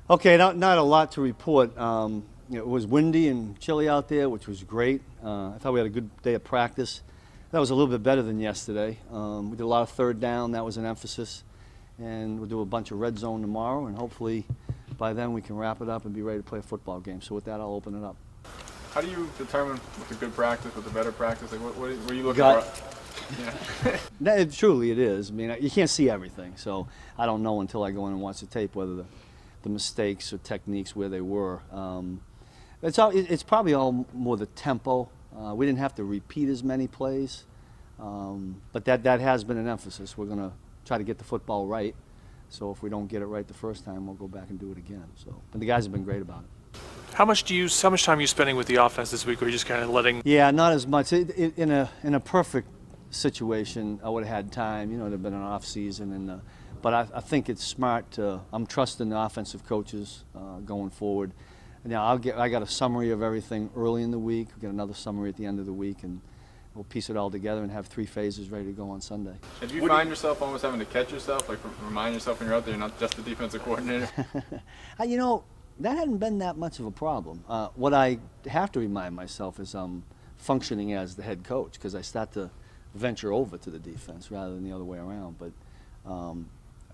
Okay, not a lot to report. It was windy and chilly out there, which was great. I thought we had a good day of practice. That was a little bit better than yesterday. We did a lot of third down. That was an emphasis. And we'll do a bunch of red zone tomorrow, and hopefully by then we can wrap it up and be ready to play a football game. So with that, I'll open it up. How do you determine what's a good practice, what's a better practice? Like, what are you looking Gut. for? Yeah. Truly it is. I mean, you can't see everything, so I don't know until I go in and watch the tape whether the mistakes or techniques where they were. It's probably all more the tempo. We didn't have to repeat as many plays, but that has been an emphasis. We're going to try to get the football right. So if we don't get it right the first time, we'll go back and do it again. So, but the guys have been great about it. How much time are you spending with the offense this week, or are you just kind of letting? Yeah, not as much. In a perfect situation, I would have had time. You know, there'd been an off season, but I think it's smart. I'm trusting the offensive coaches going forward. And now I got a summary of everything early in the week. We get another summary at the end of the week, and we'll piece it all together and have 3 phases ready to go on Sunday. And do you find yourself almost having to catch yourself, like remind yourself when you're out there, you're not just the defensive coordinator? You know, that hadn't been that much of a problem. What I have to remind myself is I'm functioning as the head coach, because I start to venture over to the defense rather than the other way around. But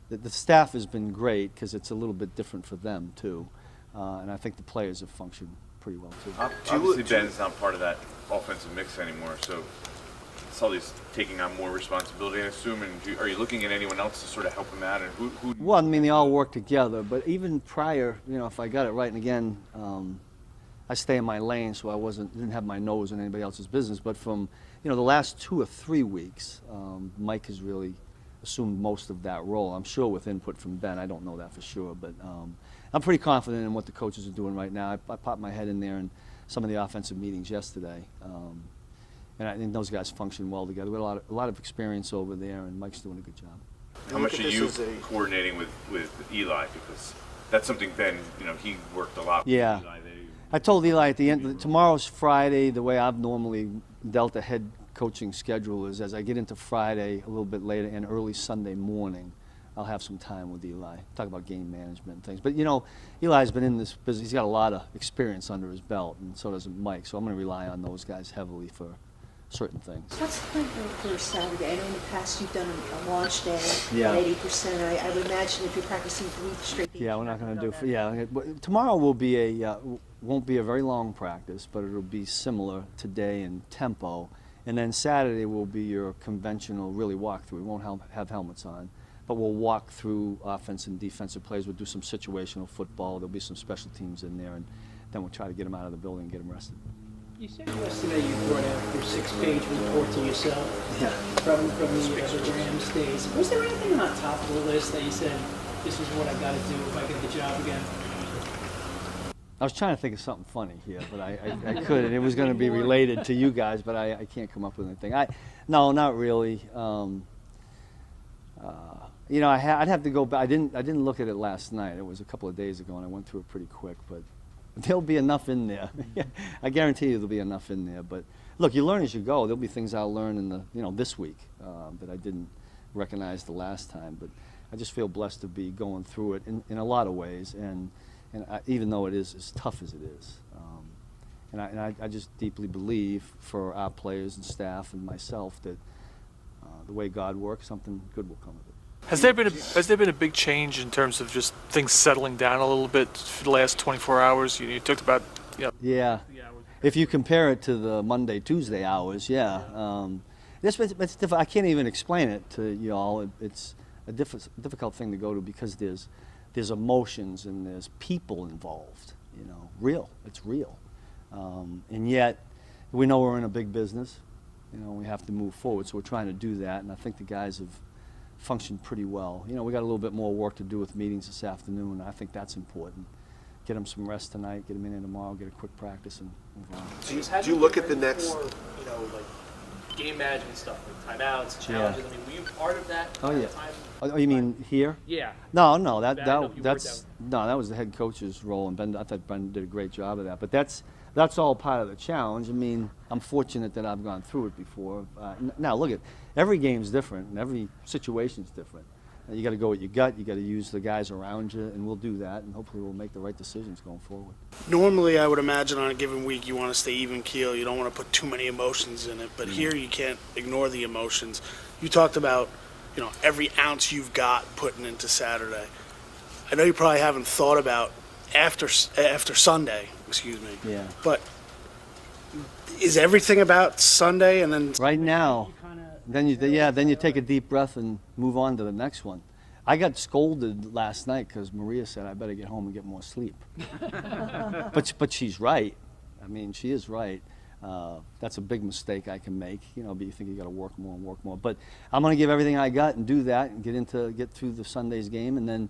the staff has been great because it's a little bit different for them too, and I think the players have functioned pretty well too. Obviously, Ben's not part of that offensive mix anymore, so Sully's taking on more responsibility, I assume. And are you looking at anyone else to sort of help him out? And who? Well, I mean, they all work together, but even prior, you know, if I got it right, and again, I stay in my lane, so didn't have my nose in anybody else's business. But from, you know, the last 2 or 3 weeks, Mike has really assumed most of that role. I'm sure with input from Ben. I don't know that for sure, but I'm pretty confident in what the coaches are doing right now. I popped my head in there in some of the offensive meetings yesterday, and I think those guys function well together. We have a lot of experience over there, and Mike's doing a good job. How much are you coordinating with Eli? Because that's something Ben, you know, he worked a lot with Eli there. I told Eli at the end, tomorrow's Friday. The way I've normally dealt a head coaching schedule is as I get into Friday a little bit later and early Sunday morning, I'll have some time with Eli, talk about game management and things. But, you know, Eli's been in this business. He's got a lot of experience under his belt, and so does Mike. So I'm going to rely on those guys heavily for certain things. What's the plan for Saturday? I know in the past you've done a launch day Yeah. at 80%. I would imagine if you're practicing 3 straight days. Yeah, we're not going to do. Tomorrow will be won't be a very long practice, but it'll be similar today in tempo. And then Saturday will be your conventional really walkthrough. We won't have helmets on, but we'll walk through offense and defensive plays. We'll do some situational football. There'll be some special teams in there, and then we'll try to get them out of the building and get them rested. You said yesterday you brought out your 6-page report to yourself from the Rams days. Was there anything on top of the list that you said, this is what I got to do if I get the job again? I was trying to think of something funny here, but I couldn't. It was going to be related to you guys, but I can't come up with anything. No, not really. You know, I'd have to go back. I didn't look at it last night. It was a couple of days ago, and I went through it pretty quick. But there'll be enough in there. I guarantee you there'll be enough in there. But look, you learn as you go. There'll be things I'll learn in this week that I didn't recognize the last time. But I just feel blessed to be going through it in a lot of ways, and even though it is as tough as it is. And I just deeply believe for our players and staff and myself that the way God works, something good will come of it. Has there been a big change in terms of just things settling down a little bit for the last 24 hours? You talked about, you know, yeah. If you compare it to the Monday, Tuesday hours, yeah. It's difficult. I can't even explain it to you all. It's a difficult thing to go to because there's emotions and there's people involved. You know, real. It's real. And yet, we know we're in a big business. You know, we have to move forward, so we're trying to do that. And I think the guys have functioned pretty well. You know, we got a little bit more work to do with meetings this afternoon, and I think that's important. Get them some rest tonight, get them in tomorrow, get a quick practice, and move on. Do you look at the next? You know, like game management stuff, like timeouts, challenges. I mean, were you part of that? Oh yeah. Time? Oh, you mean here? Yeah. No, that was the head coach's role, and Ben. I thought Ben did a great job of that. But that's all part of the challenge. I mean, I'm fortunate that I've gone through it before. Now look at every game's different, and every situation's different. You got to go what you got. You got to use the guys around you, and we'll do that, and hopefully we'll make the right decisions going forward. Normally, I would imagine on a given week you want to stay even keel. You don't want to put too many emotions in it. But here you can't ignore the emotions. You talked about, every ounce you've got putting into Saturday. I know you probably haven't thought about after Sunday. Excuse me. Yeah. But is everything about Sunday and then Right now, then you take a deep breath and move on to the next one. I got scolded last night because Maria said I better get home and get more sleep. but she's right. I mean, she is right. That's a big mistake I can make, but you think you got to work more and work more. But I'm going to give everything I got and do that and get through the Sunday's game, and then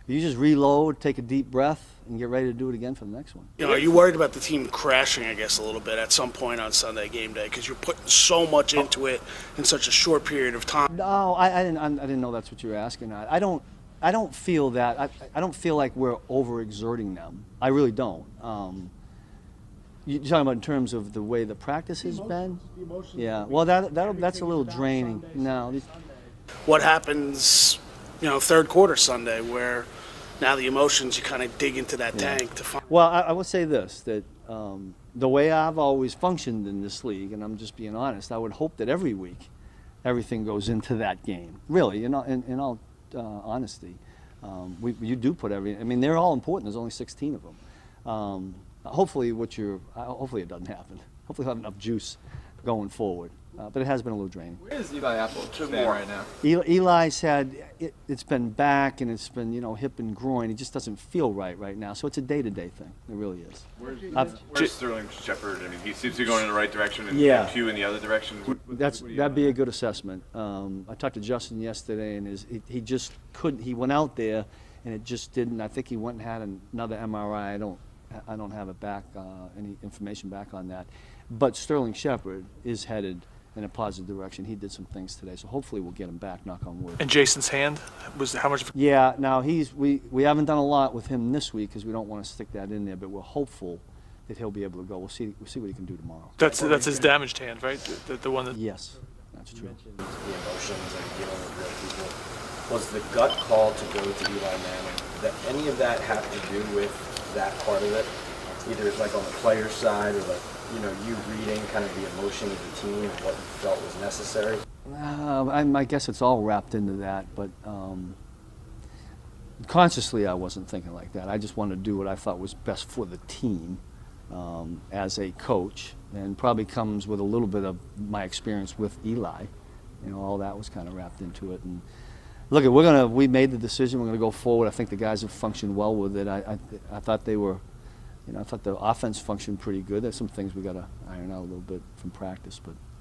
you just reload, take a deep breath, and get ready to do it again for the next one. are you worried about the team crashing, I guess, a little bit at some point on Sunday game day because you're putting so much into it in such a short period of time? No, I didn't know that's what you were asking. I don't feel that. I don't feel like we're overexerting them. I really don't. You're talking about in terms of the way the practice has been? Yeah. Well, that's a little draining. No. What happens, third quarter Sunday where now the emotions, you kind of dig into that tank to find. Well, I will say this, that the way I've always functioned in this league, and I'm just being honest, I would hope that every week everything goes into that game. Really, in all honesty. You do put everything. I mean, they're all important. There's only 16 of them. Hopefully it doesn't happen. Hopefully we'll have enough juice going forward. But it has been a little draining. Where is Eli Apple staying right now? Eli's it's been back and it's been, hip and groin. It just doesn't feel right now. So it's a day-to-day thing. It really is. Where's Sterling Shepard? I mean, he seems to be going in the right direction and Hugh in the other direction. That'd be a good assessment. I talked to Justin yesterday, and he just couldn't. He went out there, and it just didn't. I think he went and had another MRI. I don't have it back, any information back on that. But Sterling Shepard is headed in a positive direction. He did some things today, so hopefully we'll get him back, knock on wood. And Jason's hand was how much? Yeah, now we haven't done a lot with him this week because we don't want to stick that in there, but we're hopeful that he'll be able to go. We'll see what he can do tomorrow. That's his damaged hand, right? The one that. Yes, that's true. You mentioned the emotions and dealing with real people. Was the gut call to go to Eli Manning, that any of that have to do with that part of it? Either it's like on the player side or like, you reading kind of the emotion of the team and what you felt was necessary? I guess it's all wrapped into that, but consciously I wasn't thinking like that. I just wanted to do what I thought was best for the team as a coach, and probably comes with a little bit of my experience with Eli. All that was kind of wrapped into it. And look, we made the decision. We're going to go forward. I think the guys have functioned well with it. I thought they were. I thought the offense functioned pretty good. There's some things we got to iron out a little bit from practice, but